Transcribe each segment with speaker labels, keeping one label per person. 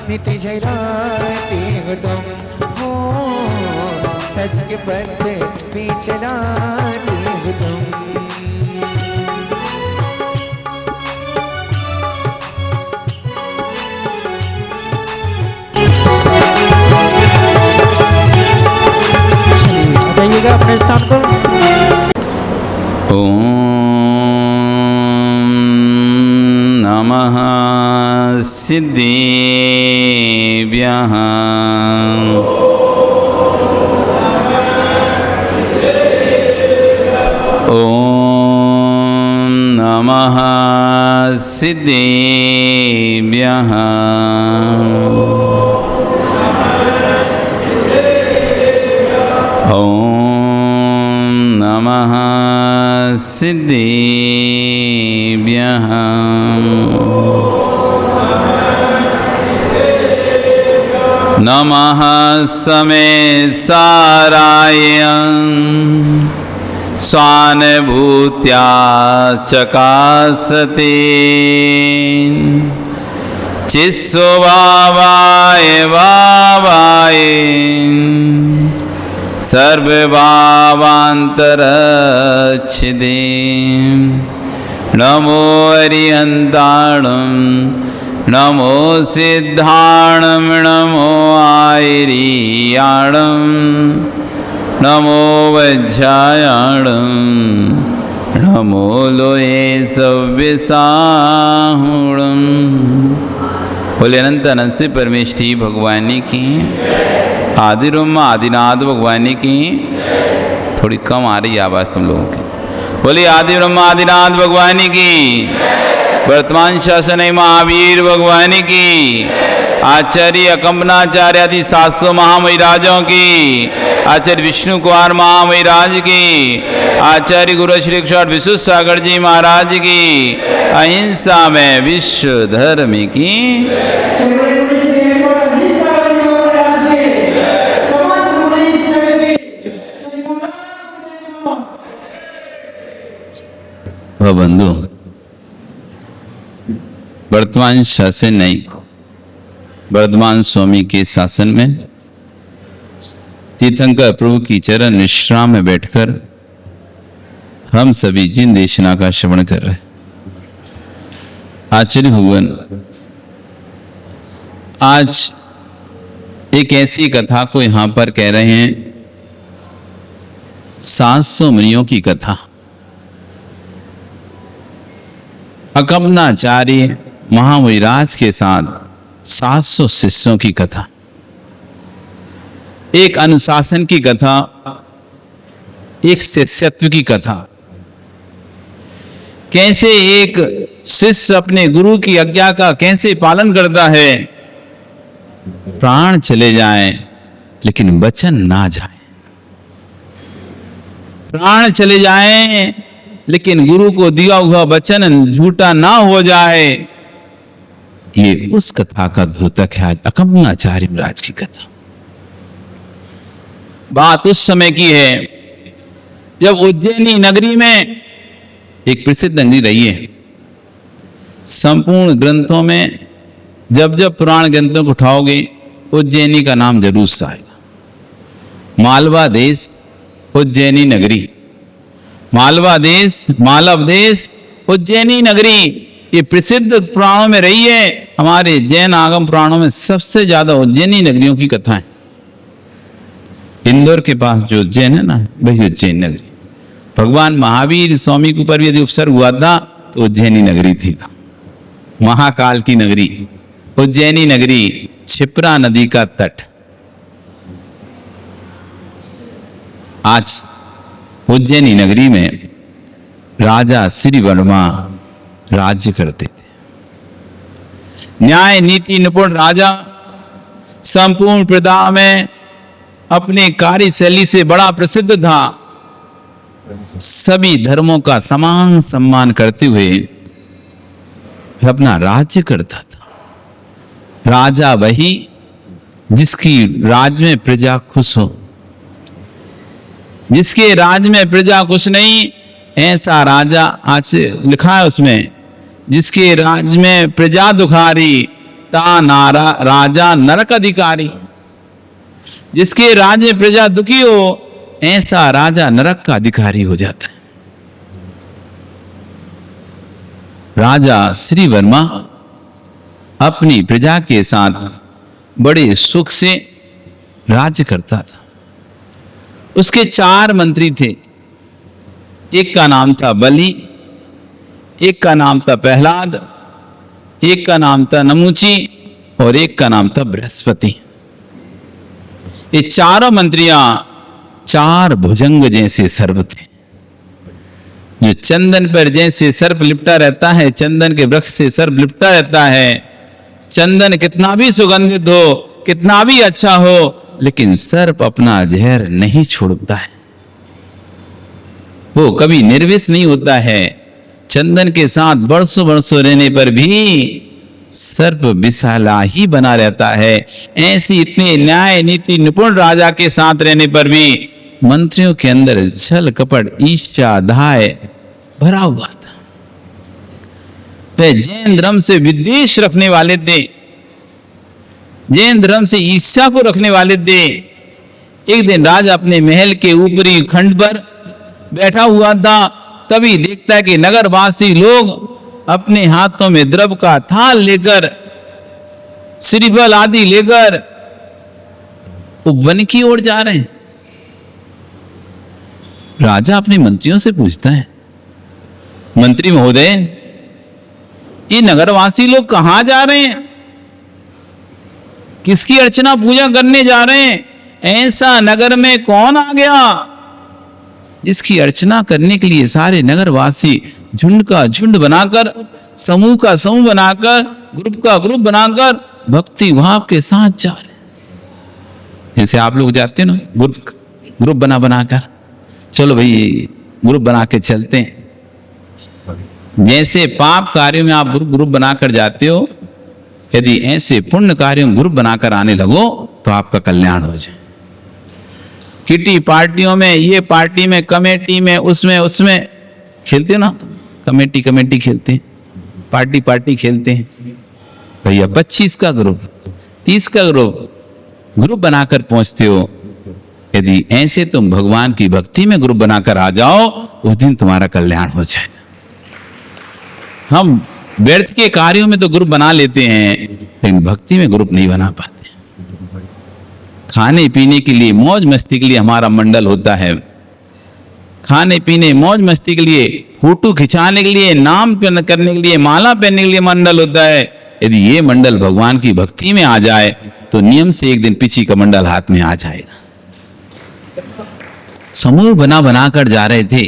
Speaker 1: नित्य जयराते हो तुम हो, सच के पथ पे चलाते हो तुम।
Speaker 2: जाइएगा अपने स्थान पर।
Speaker 3: ओम नमः सिद्धेभ्यः। ओम नमः सिद्धेभ्यः। ओम नमः सिद्धेभ्यः। नमः समेसाराय स्वानुभूत्या चकासते चित्स्वभावाय भावाय सर्वभावान्तरच्छिदे। नमो अरिहन्ताणं नमो सिद्धाणं नमो आयर्याणं नमो वज्रायाणं नमो लोये सव्यसाहुणं। बोले अनंत अनंत से परमेष्ठी भगवानी की, आदिरूम आदिनाथ भगवानी की। थोड़ी कम आ रही आवाज़ तुम लोगों की। बोलिए आदिरूम आदिनाथ भगवानी की। वर्तमान शासन महावीर भगवानी की। आचार्य अकम्पनाचार्य आदि 700 महामहिराजों की। आचार्य विष्णु कुमार महामहिराज की। आचार्य गुरु श्री विश्व सागर जी महाराज की। अहिंसा में विश्व धर्म की। बंधु, वर्तमान शासन नहीं, वर्धमान स्वामी के शासन में तीर्थंकर प्रभु की चरण विश्राम में बैठकर हम सभी जिन देशना का श्रवण कर रहे हैं। आचार्य भगवान आज एक ऐसी कथा को यहां पर कह रहे हैं, 700 मुनियों की कथा। अकम्पनाचार्य महामहिराज के साथ 700 शिष्यों की कथा। एक अनुशासन की कथा, एक शिष्यत्व की कथा। कैसे एक शिष्य अपने गुरु की आज्ञा का कैसे पालन करता है। प्राण चले जाएं लेकिन वचन ना जाए। प्राण चले जाएं लेकिन गुरु को दिया हुआ वचन झूठा ना हो जाए। ये उस कथा का द्योतक है आज अकम्पनाचार्य महाराज की कथा। बात उस समय की है जब उज्जैनी नगरी में एक प्रसिद्ध नगरी रही है। संपूर्ण ग्रंथों में जब जब पुराण ग्रंथों को उठाओगे उज्जैनी का नाम जरूर सा आएगा। मालवा देश, उज्जैनी नगरी। मालवा देश, मालव देश, उज्जैनी नगरी, ये प्रसिद्ध पुराणों में रही है। हमारे जैन आगम पुराणों में सबसे ज्यादा उज्जैनी नगरियों की कथा है। इंदौर के पास जो उज्जैन है ना, वही उज्जैन नगरी। भगवान महावीर स्वामी के ऊपर यदि उपसर्ग हुआ था तो उज्जैनी नगरी थी। महाकाल की नगरी उज्जैनी नगरी, क्षिप्रा नदी का तट। आज उज्जैनी नगरी में राजा श्री वर्मा राज्य करते थे। न्याय नीति निपुण राजा, संपूर्ण प्रजा में अपने कार्यशैली से बड़ा प्रसिद्ध था। सभी धर्मों का समान सम्मान करते हुए अपना राज्य करता था। राजा वही जिसकी राज्य में प्रजा खुश हो। जिसके राज्य में प्रजा खुश नहीं, ऐसा राजा, आज लिखा है उसमें, जिसके राज्य में प्रजा दुखारी ता नारा राजा नरक अधिकारी। जिसके राज्य में प्रजा दुखी हो ऐसा राजा नरक का अधिकारी हो जाता है। राजा श्री वर्मा अपनी प्रजा के साथ बड़े सुख से राज्य करता था। उसके 4 मंत्री थे। एक का नाम था बलि, एक का नाम था प्रहलाद, एक का नाम था नमुची और एक का नाम था बृहस्पति। ये चारों मंत्रियां 4 भुजंग जैसे सर्प थे। जो चंदन पर जैसे सर्प लिपटा रहता है, चंदन के वृक्ष से सर्प लिपटा रहता है। चंदन कितना भी सुगंधित हो, कितना भी अच्छा हो, लेकिन सर्प अपना जहर नहीं छोड़ता है। वो कभी निर्विष नहीं होता है। चंदन के साथ बरसों बरसों रहने पर भी सर्प विषाला ही बना रहता है। ऐसी इतने न्याय नीति निपुण राजा के साथ रहने पर भी मंत्रियों के अंदर छल कपट ईर्ष्या दाय भरा हुआ था। वे जैन धर्म से विद्वेष रखने वाले थे, जैन धर्म से ईर्ष्या को रखने वाले थे। एक दिन राजा अपने महल के ऊपरी खंड पर बैठा हुआ था, तभी देखता है कि नगरवासी लोग अपने हाथों में द्रव का थाल लेकर, श्रीफल आदि लेकर वन की ओर जा रहे हैं। राजा अपने मंत्रियों से पूछता है, मंत्री महोदय, ये नगरवासी लोग कहां जा रहे हैं? किसकी अर्चना पूजा करने जा रहे हैं? ऐसा नगर में कौन आ गया जिसकी अर्चना करने के लिए सारे नगरवासी झुंड का झुंड बनाकर, समूह का समूह बनाकर, ग्रुप का ग्रुप बनाकर भक्ति भाव के साथ जा रहे हैं। जैसे आप लोग जाते हैं ना, ग्रुप बनाकर, चलो भाई ग्रुप बना के चलते हैं। जैसे पाप कार्यों में आप ग्रुप बनाकर जाते हो, यदि ऐसे पुण्य कार्यों में ग्रुप बनाकर आने लगो तो आपका कल्याण हो जाए। किटी पार्टियों में, ये पार्टी में, कमेटी में, उसमें खेलते हो ना, कमेटी खेलते हैं, पार्टी खेलते हैं। भैया 25 का ग्रुप, 30 का ग्रुप बनाकर पहुंचते हो। यदि ऐसे तुम भगवान की भक्ति में ग्रुप बनाकर आ जाओ, उस दिन तुम्हारा कल्याण हो जाए। हम व्यर्थ के कार्यों में तो ग्रुप बना लेते हैं, लेकिन भक्ति में ग्रुप नहीं बना पाते। खाने पीने के लिए, मौज मस्ती के लिए हमारा मंडल होता है। खाने पीने, मौज मस्ती के लिए, फोटो खिंचाने के लिए, नाम करने के लिए, माला पहनने के लिए मंडल होता है। यदि ये मंडल भगवान की भक्ति में आ जाए तो नियम से एक दिन पीछे का मंडल हाथ में आ जाएगा। समूह बनाकर जा रहे थे।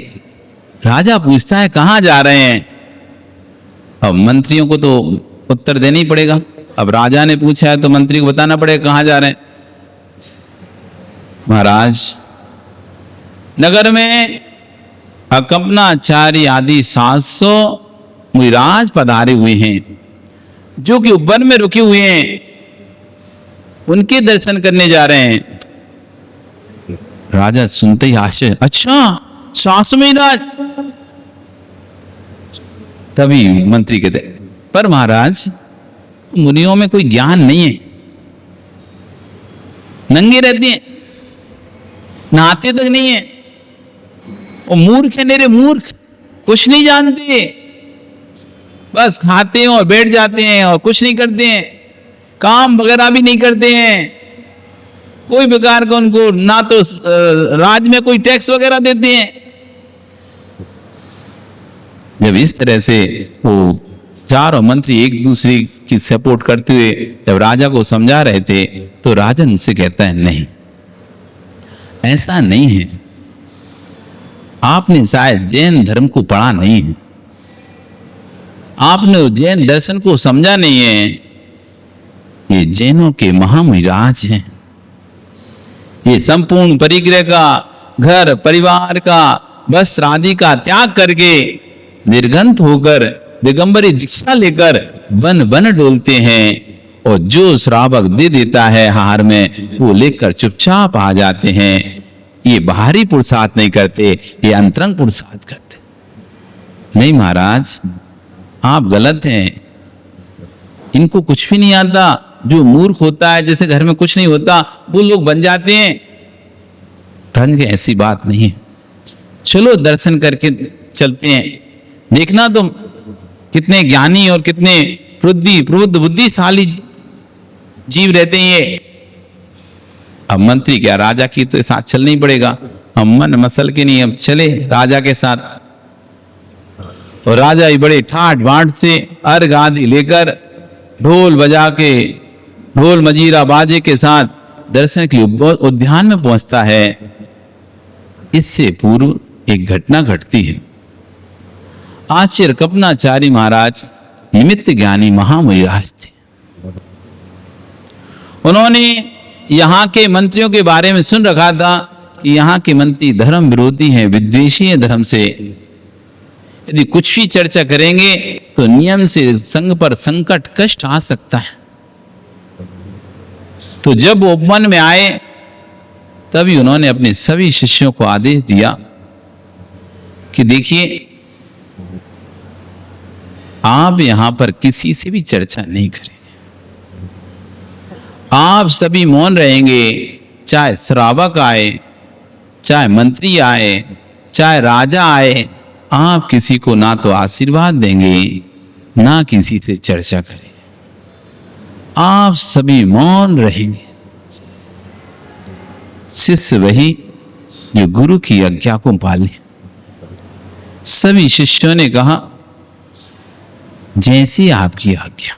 Speaker 3: राजा पूछता है कहां जा रहे हैं? अब मंत्रियों को तो उत्तर देना ही पड़ेगा। अब राजा ने पूछा है तो मंत्री को बताना पड़ेगा कहां जा रहे हैं। महाराज, नगर में अकंपनाचारी आदि 700 मुनिराज पधारे हुए हैं, जो कि वन में रुके हुए हैं, उनके दर्शन करने जा रहे हैं। राजा सुनते ही आश्चर्य, अच्छा 700 मुनिराज? तभी मंत्री कहते, पर महाराज मुनियों में कोई ज्ञान नहीं है, नंगे रहते हैं, नहाते तक नहीं है, और मूर्ख है, मेरे मूर्ख, कुछ नहीं जानते, बस खाते हैं और बैठ जाते हैं और कुछ नहीं करते हैं, काम वगैरह भी नहीं करते हैं, कोई प्रकार का उनको ना तो राज्य में कोई टैक्स वगैरह देते हैं। जब इस तरह से वो चारों मंत्री एक दूसरे की सपोर्ट करते हुए जब राजा को समझा रहे थे, तो राजा उनसे कहता है, नहीं, ऐसा नहीं है, आपने शायद जैन धर्म को पढ़ा नहीं है, आपने जैन दर्शन को समझा नहीं है। ये जैनों के महामुनिराज हैं। ये संपूर्ण परिग्रह का, घर परिवार का, वस्त्र आदि का त्याग करके निर्गंत होकर दिगंबरी दीक्षा लेकर वन वन डोलते हैं, और जो श्रावक दे देता है हार में, वो लेकर चुपचाप आ जाते हैं। ये बाहरी पुरुषार्थ नहीं करते, ये अंतरंग पुरुषार्थ करते। नहीं महाराज, आप गलत हैं। इनको कुछ भी नहीं आता, जो मूर्ख होता है, जैसे घर में कुछ नहीं होता, वो लोग बन जाते हैं। महाराज की ऐसी बात नहीं है, चलो दर्शन करके चलते हैं, देखना तुम कितने ज्ञानी और कितने प्रबुद्ध बुद्धिशाली जीव रहते हैं ये। अब मंत्री क्या, राजा की तो साथ चलना ही पड़ेगा, हम मन मसल के नहीं, अब चले राजा के साथ। और राजा ही बड़े ठाट बाट से अर्घ आदि लेकर ढोल बजा के, ढोल मजीरा बाजे के साथ दर्शन के लिए उद्यान में पहुंचता है। इससे पूर्व एक घटना घटती है। आचार्य कपनाचारी महाराज निमित्त ज्ञानी महामुनिराज थे। उन्होंने यहाँ के मंत्रियों के बारे में सुन रखा था कि यहाँ के मंत्री धर्म विरोधी हैं, विद्वेषी हैं धर्म से। यदि कुछ भी चर्चा करेंगे तो नियम से संघ पर संकट कष्ट आ सकता है। तो जब वो मन में आए तभी उन्होंने अपने सभी शिष्यों को आदेश दिया कि देखिए, आप यहां पर किसी से भी चर्चा नहीं करेंगे, आप सभी मौन रहेंगे, चाहे श्रावक आए, चाहे मंत्री आए, चाहे राजा आए, आप किसी को ना तो आशीर्वाद देंगे ना किसी से चर्चा करें, आप सभी मौन रहेंगे। शिष्य वही जो गुरु की आज्ञा को पाले। सभी शिष्यों ने कहा, जैसी आपकी आज्ञा,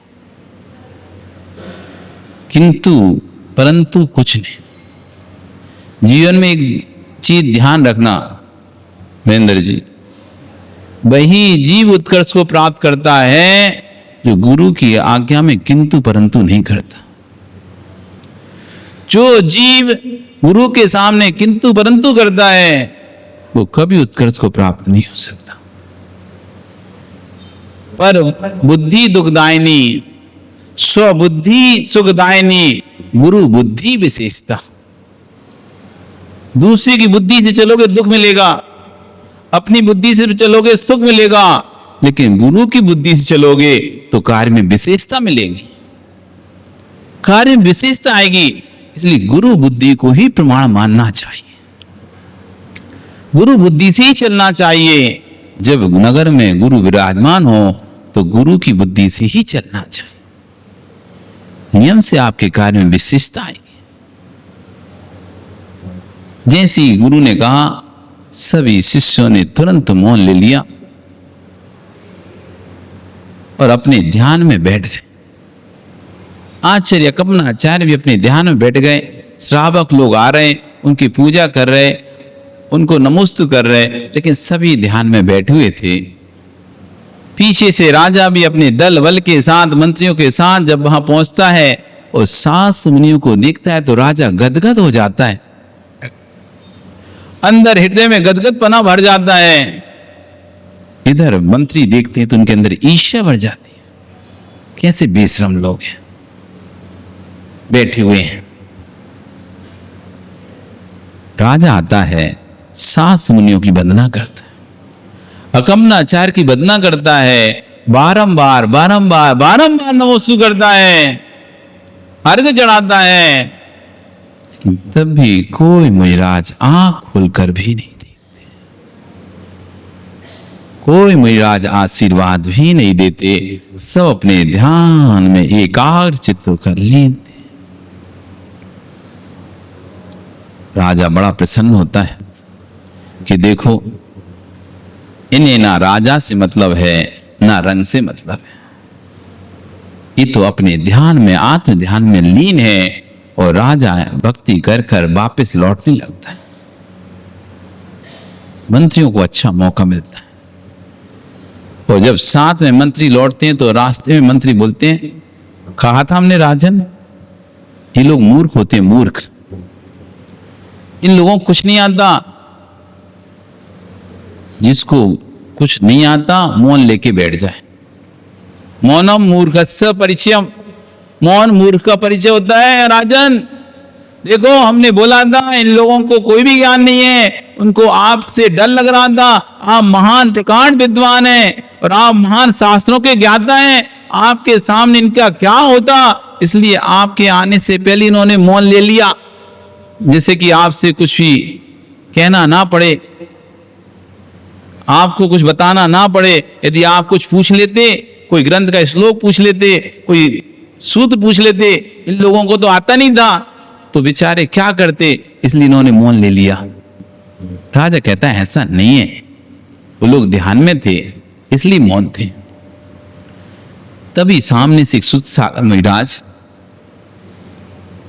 Speaker 3: किंतु परंतु कुछ नहीं। जीवन में एक चीज ध्यान रखना महेंद्र जी, वही जीव उत्कर्ष को प्राप्त करता है जो गुरु की आज्ञा में किंतु परंतु नहीं करता। जो जीव गुरु के सामने किंतु परंतु करता है वो कभी उत्कर्ष को प्राप्त नहीं हो सकता। पर बुद्धि दुखदायिनी, स्वबुद्धि सुखदायिनी, गुरु बुद्धि विशेषता। दूसरे की बुद्धि से चलोगे दुख मिलेगा, अपनी बुद्धि से चलोगे सुख मिलेगा, लेकिन गुरु की बुद्धि से चलोगे तो कार्य में विशेषता मिलेगी, कार्य में विशेषता आएगी। इसलिए गुरु बुद्धि को ही प्रमाण मानना चाहिए, गुरु बुद्धि से ही चलना चाहिए। जब नगर में गुरु विराजमान हो तो गुरु की बुद्धि से ही चलना चाहिए, नियम से आपके कार्य में विशेषता आएगी। जैसे ही गुरु ने कहा, सभी शिष्यों ने तुरंत मौन ले लिया और अपने ध्यान में बैठ गए। आचार्य कपनाचार्य भी अपने ध्यान में बैठ गए। श्रावक लोग आ रहे, उनकी पूजा कर रहे, उनको नमस्ते कर रहे, लेकिन सभी ध्यान में बैठे हुए थे। पीछे से राजा भी अपने दल बल के साथ, मंत्रियों के साथ जब वहां पहुंचता है और 7 मुनियों को देखता है तो राजा गदगद हो जाता है, अंदर हृदय में गदगद पना भर जाता है। इधर मंत्री देखते हैं तो उनके अंदर ईर्ष्या भर जाती है, कैसे बेशरम लोग हैं, बैठे हुए हैं। राजा आता है, 7 मुनियों की वंदना करता है, अकमनाचार्य की वंदना करता है, बारंबार बारंबार बारंबार नमस्कार करता है, अर्घ चढ़ाता है। तब भी कोई मुनिराज आंख खोलकर भी नहीं देखते, कोई मुनिराज आशीर्वाद भी नहीं देते, सब अपने ध्यान में एकाग्र चित्त कर लेते। राजा बड़ा प्रसन्न होता है कि देखो, इन्हें ना राजा से मतलब है ना रंग से मतलब है, ये तो अपने ध्यान में, आत्म ध्यान में लीन है और राजा भक्ति कर कर वापस लौटने लगता है। मंत्रियों को अच्छा मौका मिलता है और जब साथ में मंत्री लौटते हैं तो रास्ते में मंत्री बोलते हैं, कहा था हमने राजन, ये लोग मूर्ख होते हैं, मूर्ख, इन लोगों को कुछ नहीं आता। जिसको कुछ नहीं आता मौन लेके बैठ जाए। मौनम मूर्खस्य परिचयम, मौन मूर्ख का परिचय होता है। राजन देखो, हमने बोला था इन लोगों को कोई भी ज्ञान नहीं है, उनको आपसे डर लग रहा था, आप महान प्रकांड विद्वान हैं और आप महान शास्त्रों के ज्ञाता हैं, आपके सामने इनका क्या होता, इसलिए आपके आने से पहले इन्होंने मौन ले लिया, जैसे कि आपसे कुछ भी कहना ना पड़े, आपको कुछ बताना ना पड़े। यदि आप कुछ पूछ लेते, कोई ग्रंथ का श्लोक पूछ लेते, कोई सूत्र पूछ लेते, इन लोगों को तो आता नहीं था, तो बेचारे क्या करते, इसलिए इन्होंने मौन ले लिया। राजा कहता है ऐसा नहीं है, वो लोग ध्यान में थे इसलिए मौन थे। तभी सामने से एक सुत महाराज,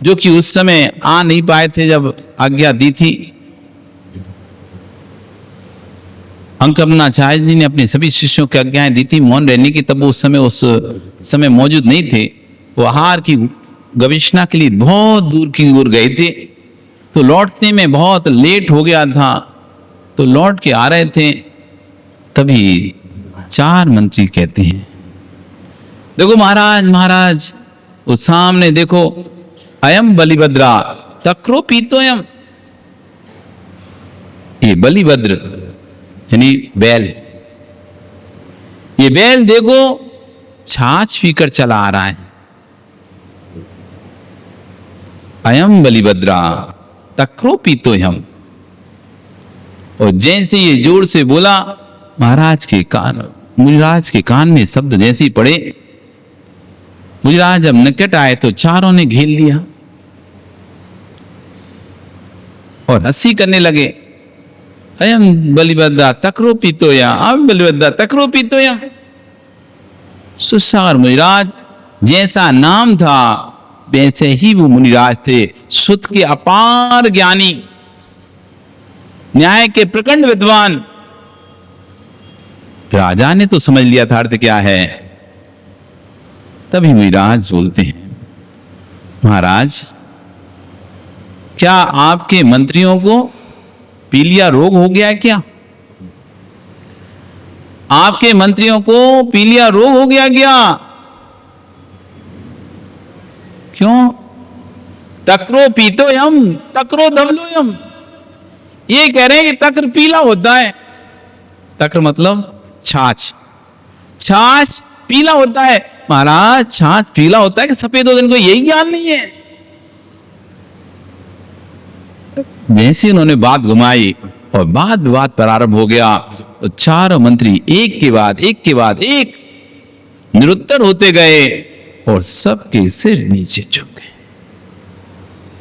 Speaker 3: जो कि उस समय आ नहीं पाए थे जब आज्ञा दी थी, अंकमनाचार्य जी ने अपने सभी शिष्यों की आज्ञाएं दी थी मौन रहने की, तब वो उस समय मौजूद नहीं थे। वो आहार की गवेषणा के लिए बहुत दूर की ओर गए थे, तो लौटने में बहुत लेट हो गया था, तो लौट के आ रहे थे। तभी 4 मंत्री कहते हैं, देखो महाराज महाराज, वो सामने देखो, अयम बलिभद्रा तक्रो पीतोयम, ये बलिभद्र यानी बैल, ये बैल देखो छाछ पीकर चला आ रहा है। अयम बलिभद्रा तक्रो पीतोयम, और जैसे ये जोर से बोला, महाराज के कान, मुनिराज के कान में शब्द जैसे ही पड़े, मुनिराज जब निकट आए तो चारों ने घेर लिया और हंसी करने लगे। अयम बलिभद्रा तक्रो पीतोया, अयम बलिभद्रा तक्रो पीतोया। सुसागर मुनिराज, जैसा नाम था वैसे ही वो मुनिराज थे, सुत के अपार ज्ञानी, न्याय के प्रखंड विद्वान। राजा ने तो समझ लिया था अर्थ क्या है। तभी मुनिराज बोलते हैं, महाराज क्या आपके मंत्रियों को पीलिया रोग हो गया है क्या? आपके मंत्रियों को पीलिया रोग हो गया क्या? क्यों? तक्रो पीतोयम तक्रो धवलोयम, ये कह रहे हैं कि तक्र पीला होता है। तक्र मतलब छाछ, छाछ पीला होता है। महाराज छाछ पीला होता है कि सफेद होता है, इनको यही ज्ञान नहीं है। जैसे उन्होंने बात घुमाई और बात विवाद प्रारंभ हो गया, तो चारों मंत्री एक के बाद एक निरुत्तर होते गए और सबके सिर नीचे झुक गए।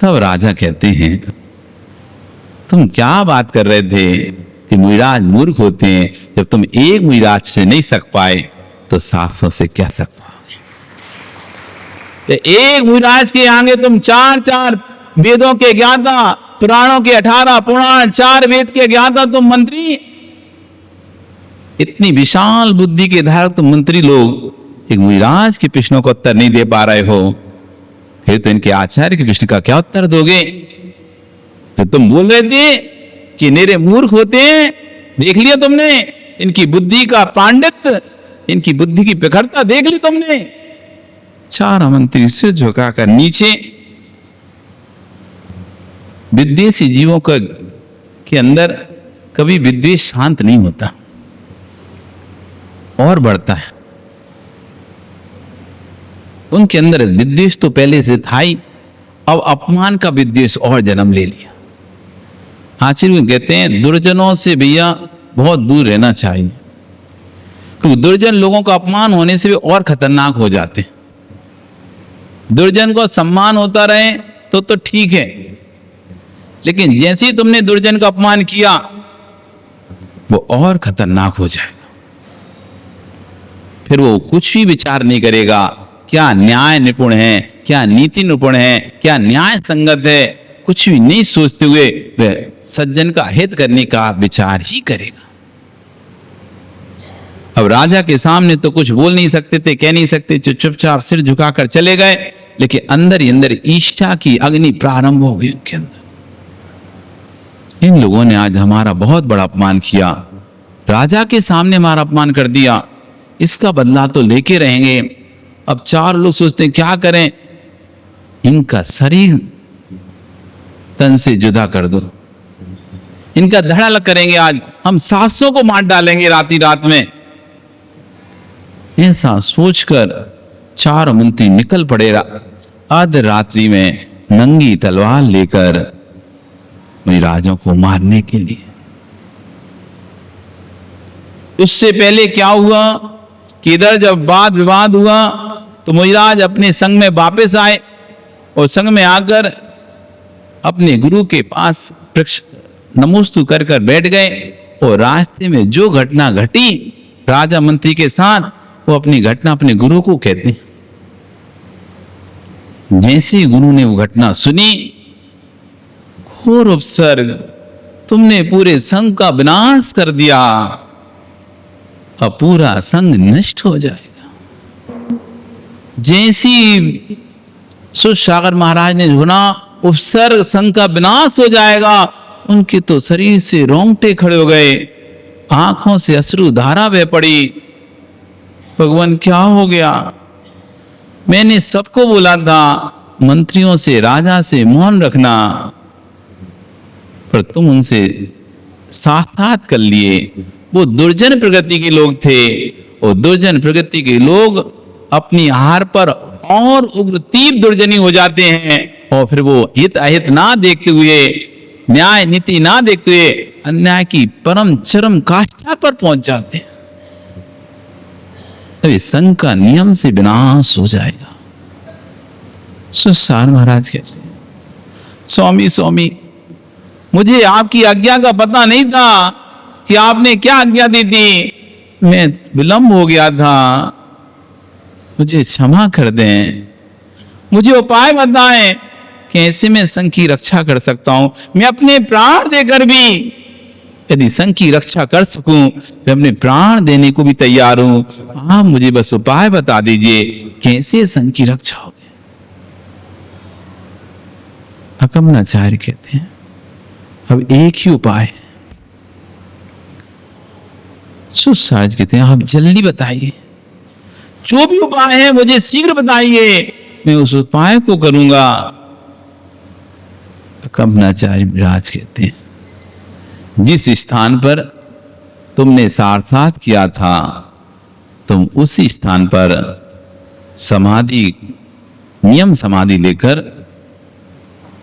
Speaker 3: तब राजा कहते हैं, तुम क्या बात कर रहे थे कि मुनिराज मूर्ख होते हैं? जब तुम एक मुनिराज से नहीं सक पाए तो 700 से क्या सक पाओगे? एक मुनिराज के आगे तुम 4 वेदों के ज्ञाता, पुराणों के 18 पुराण, 4 वेद के ज्ञाता तुम मंत्री, इतनी विशाल बुद्धि के धारक तुम मंत्री लोग एक मुनिराज के प्रश्नों का उत्तर नहीं दे पा रहे हो, फिर तो इनके आचार्य के प्रश्न का क्या उत्तर दोगे? तो तुम बोल रहे थे कि मेरे मूर्ख होते हैं, देख लिया तुमने इनकी बुद्धि का पांडित्य, इनकी बुद्धि की प्रखरता देख ली तुमने। 4 मंत्री सिर झुकाकर नीचे। विद्वेषी जीवों का के अंदर कभी विद्वेष शांत नहीं होता और बढ़ता है। उनके अंदर विद्वेष तो पहले से था ही, अब अपमान का विद्वेष और जन्म ले लिया। आचार्य कहते हैं दुर्जनों से भैया बहुत दूर रहना चाहिए, क्योंकि दुर्जन लोगों का अपमान होने से भी और खतरनाक हो जाते हैं। दुर्जन को सम्मान होता रहे तो ठीक है, लेकिन जैसे ही तुमने दुर्जन का अपमान किया वो और खतरनाक हो जाएगा। फिर वो कुछ भी विचार नहीं करेगा, क्या न्याय निपुण है, क्या नीति निपुण है, क्या न्याय संगत है, कुछ भी नहीं सोचते हुए वह सज्जन का हित करने का विचार ही करेगा। अब राजा के सामने तो कुछ बोल नहीं सकते थे, कह नहीं सकते, चुपचाप सिर झुकाकर चले गए, लेकिन अंदर ही अंदर ईर्ष्या की अग्नि प्रारंभ हो गई उनके अंदर। इन लोगों ने आज हमारा बहुत बड़ा अपमान किया, राजा के सामने हमारा अपमान कर दिया, इसका बदला तो लेके रहेंगे। अब 4 लोग सोचते हैं क्या करें, इनका शरीर तन से जुदा कर दो, इनका धड़ा लग करेंगे, आज हम 700 को मार डालेंगे रात ही रात में। ऐसा सोचकर चार मंत्री निकल पड़े आध रात्रि में नंगी तलवार लेकर मुनिराजों को मारने के लिए। उससे पहले क्या हुआ कि इधर जब वाद विवाद हुआ तो मुनिराज अपने संग में वापस आए और संग में आकर अपने गुरु के पास नमोस्तु कर कर बैठ गए और रास्ते में जो घटना घटी राजा मंत्री के साथ वो अपनी घटना अपने गुरु को कहते हैं। जैसे गुरु ने वो घटना सुनी, घोर उपसर्ग, तुमने पूरे संघ का विनाश कर दिया, अब पूरा संघ नष्ट हो जाएगा। जैसी सुसागर महाराज ने सुना उपसर्ग संघ का विनाश हो जाएगा, उनके तो शरीर से रोंगटे खड़े हो गए, आंखों से अश्रु धारा बह पड़ी। भगवान क्या हो गया? मैंने सबको बोला था मंत्रियों से राजा से मौन रखना, पर तुम उनसे साक्षात कर लिए। वो दुर्जन प्रकृति के लोग थे और दुर्जन प्रकृति के लोग अपनी हार पर और उग्र तीव्र दुर्जनी हो जाते हैं और फिर वो हित अहित ना देखते हुए, न्याय नीति ना देखते हुए अन्याय की परम चरम काष्ठा पर पहुंच जाते हैं। तभी संघ का नियम से विनाश हो जाएगा। सुसार महाराज कहते हैं, स्वामी स्वामी, मुझे आपकी आज्ञा का पता नहीं था कि आपने क्या आज्ञा दी थी। मैं विलंब हो गया था, मुझे क्षमा कर दें। मुझे उपाय बताएं कि ऐसे में संघ की रक्षा कर सकता हूं। मैं अपने प्राण देकर भी यदि संघ की रक्षा कर सकूं, मैं अपने प्राण देने को भी तैयार हूं। आप मुझे बस उपाय बता दीजिए कैसे संघ की रक्षा होगी। अकमनाचार्य कहते हैं, अब एक ही उपाय है। सुसाज कहते हैं, आप जल्दी बताइए, जो भी उपाय है मुझे शीघ्र बताइए, मैं उस उपाय को करूंगा। अकमनाचार्य महाराज कहते हैं, जिस स्थान पर तुमने सारसात किया था, तुम उसी स्थान पर समाधि, नियम समाधि लेकर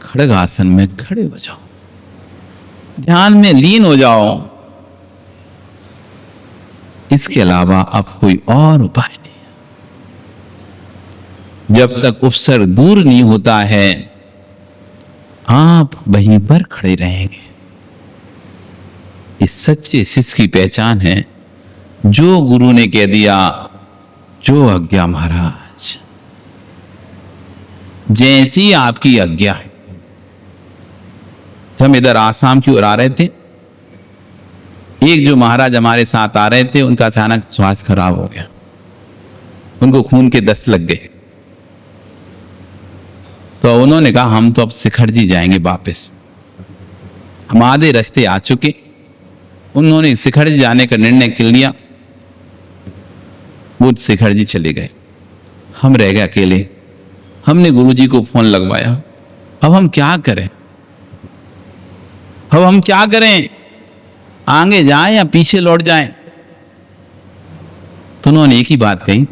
Speaker 3: खड़ग आसन में खड़े हो जाओ, ध्यान में लीन हो जाओ। इसके अलावा अब कोई और उपाय नहीं है। जब तक उपसर्ग दूर नहीं होता है, आप वहीं पर खड़े रहेंगे। इस सच्चे शिष्य की पहचान है, जो गुरु ने कह दिया, जो आज्ञा महाराज, जैसी आपकी आज्ञा है। हम इधर आसाम की ओर आ रहे थे, एक जो महाराज हमारे साथ आ रहे थे, उनका अचानक स्वास्थ्य खराब हो गया, उनको खून के दस्त लग गए। तो उन्होंने कहा हम तो अब शिखर जी जाएंगे वापस। हम आधे रास्ते आ चुके, उन्होंने शिखर जी जाने का निर्णय कर लिया। वो शिखर जी चले गए, हम रह गए अकेले। हमने गुरुजी को फोन लगवाया, अब हम क्या करें, अब हम क्या करें, आगे जाएं या पीछे लौट जाएं? तो उन्होंने एक ही बात कही,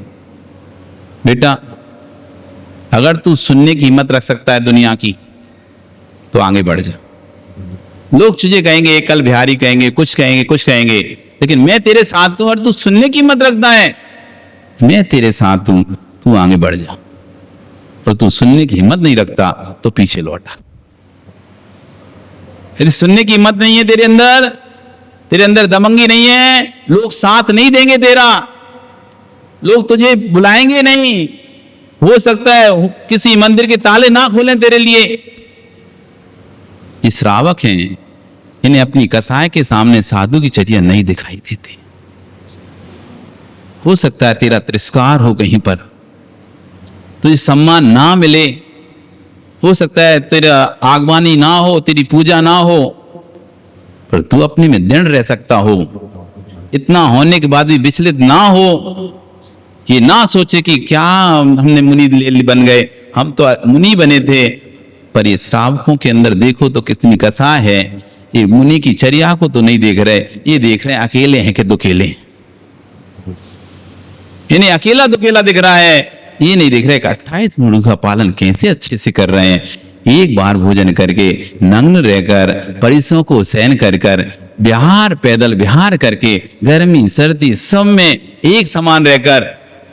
Speaker 3: बेटा अगर तू सुनने की हिम्मत रख सकता है दुनिया की, तो आगे बढ़ जा। लोग तुझे कहेंगे, कल बिहारी कहेंगे, कुछ कहेंगे, कुछ कहेंगे, लेकिन मैं तेरे साथ हूं। और तू सुनने की हिम्मत रखता है, मैं तेरे साथ हूं, तू आगे बढ़ जा। और तू सुनने की हिम्मत नहीं रखता तो पीछे लौटा। यदि सुनने की हिम्मत नहीं है तेरे अंदर दमंगी नहीं है, लोग साथ नहीं देंगे तेरा, लोग तुझे बुलाएंगे नहीं। हो सकता है किसी मंदिर के ताले ना खोलें तेरे लिए। ये श्रावक हैं, इन्हें अपनी कसाय के सामने साधु की चर्या नहीं दिखाई देती। हो सकता है तेरा तिरस्कार हो कहीं पर, तुझे सम्मान ना मिले, हो सकता है तेरा आगवानी ना हो, तेरी पूजा ना हो, पर तू अपने में दृढ़ रह सकता हो। इतना होने के बाद भी विचलित ना हो, ये ना सोचे कि क्या हमने मुनि बन गए, हम तो मुनि बने थे। पर ये श्रावकों के अंदर देखो तो कितनी कसा है। ये मुनि की चर्या को तो नहीं देख रहे, ये देख रहे हैं अकेले हैं कि दुकेले। इन्हें अकेला दुकेला दिख रहा है, ये नहीं दिख रहा है कि 28 मुड़ों का पालन कैसे अच्छे से कर रहे हैं। एक बार भोजन करके नग्न रहकर परिसों को सहन कर कर बिहार पैदल बिहार करके गर्मी सर्दी सब में एक समान रहकर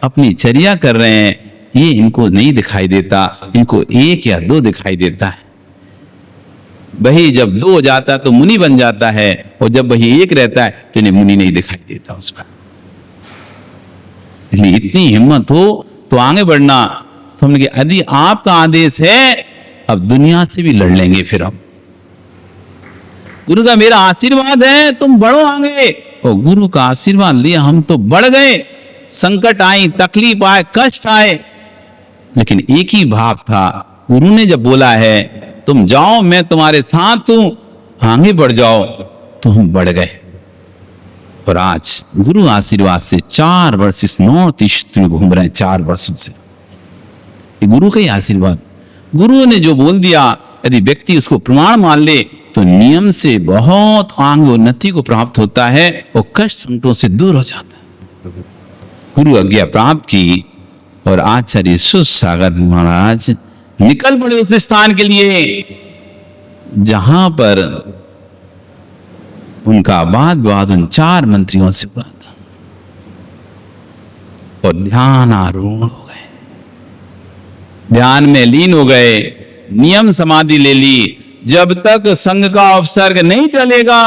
Speaker 3: अपनी चर्या कर रहे हैं, ये इनको नहीं दिखाई देता। इनको 1 या 2 दिखाई देता है। वही जब 2 हो जाता है तो मुनि बन जाता है, और जब वही 1 रहता है तो इन्हें मुनि नहीं दिखाई देता उस पर। इसलिए इतनी हिम्मत हो तो आगे बढ़ना। तो हमने कहा यदि आपका आदेश है, अब दुनिया से भी लड़ लेंगे फिर हम। गुरु का मेरा आशीर्वाद है, तुम बढ़ो आगे। और गुरु का आशीर्वाद लिया, हम तो बढ़ गए। संकट आई, तकलीफ आए, कष्ट आए, लेकिन एक ही भाव था। गुरु ने जब बोला है तुम जाओ, मैं तुम्हारे साथ हूं, आगे बढ़ जाओ, तो हम बढ़ गए। और आज गुरु आशीर्वाद से 4 वर्ष इस नॉर्थ ईस्ट में घूम रहे हैं। 4 वर्षों से ये गुरु का ही आशीर्वाद। गुरु ने जो बोल दिया, यदि व्यक्ति उसको प्रमाण मान ले तो नियम से बहुत आगे उन्नति को प्राप्त होता है और कष्ट संकटों से दूर हो जाता है। गुरु आज्ञा प्राप्त की और आचार्य सुसागर महाराज निकल पड़े उस स्थान के लिए जहां पर उनका वाद विवाद उन 4 मंत्रियों से हुआ था। और ध्यान आरूढ़ हो गए, ध्यान में लीन हो गए, नियम समाधि ले ली। जब तक संग का उपसर्ग नहीं टलेगा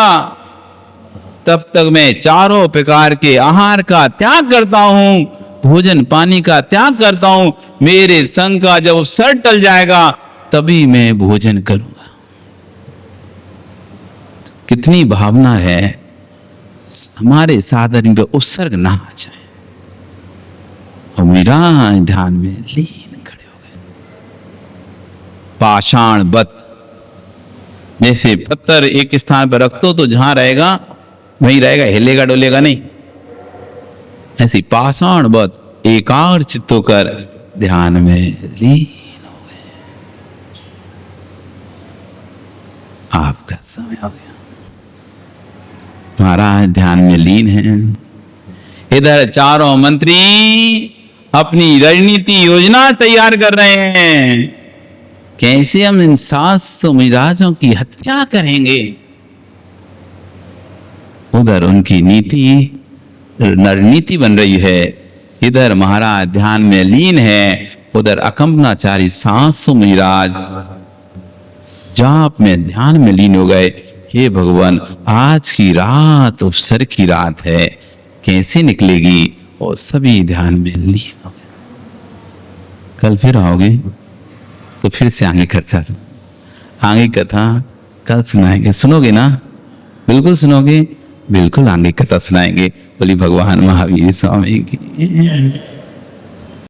Speaker 3: तब तक मैं 4 प्रकार के आहार का त्याग करता हूं, भोजन पानी का त्याग करता हूं। मेरे संग का जब उपसर्ग टल जाएगा तभी मैं भोजन करूंगा। कितनी भावना है हमारे साधन पे उपसर्ग ना आ जाए। और मेरा ध्यान में लीन खड़े हो गए। पाषाण बत, जैसे पत्थर एक स्थान पर रख दो तो जहां रहेगा वहीं रहेगा, हिलेगा डोलेगा नहीं। ऐसी पाषाण बत एकाग्र चित्त होकर ध्यान में लीन हो गए। आपका समय हो गया, महाराज ध्यान में लीन है। इधर 4 मंत्री अपनी रणनीति योजना तैयार कर रहे हैं, कैसे हम इन 700 मिजाजों की हत्या करेंगे। उधर उनकी नीति रणनीति बन रही है, इधर महाराज ध्यान में लीन है, उधर अकंपनाचारी 700 मिजाज जाप में ध्यान में लीन हो गए। हे भगवान, आज की रात उपसर्ग की रात है, कैसे निकलेगी। और सभी ध्यान में लीन हो गए। कल फिर आओगे तो फिर से आगे कथा कल सुनाएंगे। सुनोगे ना? बिल्कुल सुनोगे, बिल्कुल आगे कथा सुनाएंगे। बोली भगवान महावीर स्वामी की।